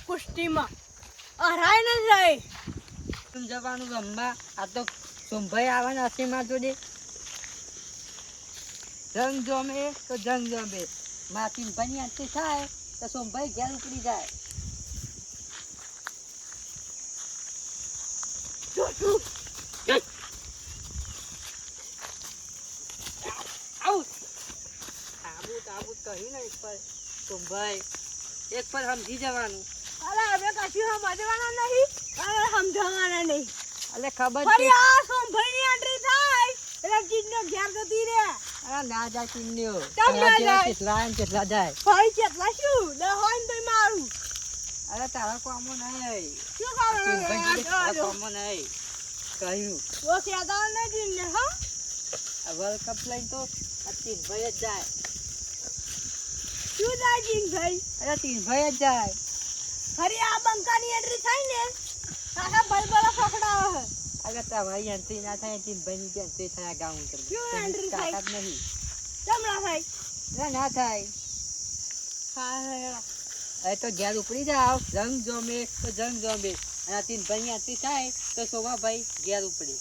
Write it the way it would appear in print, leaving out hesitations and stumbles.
કુસ્તીમાં હરાય ન જાય જવાનું રમવા. આ તો સોમભાઈ આવવાના હશે મારા જોડે. જંગ જમે તો જંગ જમે. માથી ભાઈ આંટી થાય તો સોમભાઈ ઘેર ઉપડી જાય. આબુ કહ્યું ને એક પર સોમભાઈ એક પર સમજી જવાનું. અરે હવે કશું સમજવાના નહીં અને સમજવાના નહીં. અલે ખબર ફરી આ સોમભાઈની એન્ટ્રી થાય એટલે કિડનો ઘેર જતી રે. અરે ના જાય કિન્યો. કેમ ના જાય? કેટલા જાય? ભાઈ કેટલા શું ને હોય ને તોય મારું. અરે તારા કોમો નહીં. શું ખબર તારા કોમો નહીં કહ્યું. ઓ સેદાર ને કિડને હા વર્લ્ડ કપ લઈને તો આ તીનભાઈ જ જાય. શું જાય કિંગ ભાઈ? અરે તીનભાઈ જ જાય. ફરી આ બંકાની એન્ટ્રી થાય ને કાકા ભાઈ બરા પકડાવે. અગર તમારી એન્ટ્રી ના થાય તીનભાઈની એન્ટ્રી થાય ગામ ઉપર. શું એન્ટ્રી થાય? કાકા જ નહીં. કેમ ના થાય? ના થાય. હા હવે તો ઘેર ઉપડી જાવ. જંગ જોમે તો જંગ જોમે. અને તીનભાઈની એન્ટ્રી થાય તો સોમાભાઈ ઘેર ઉપડી.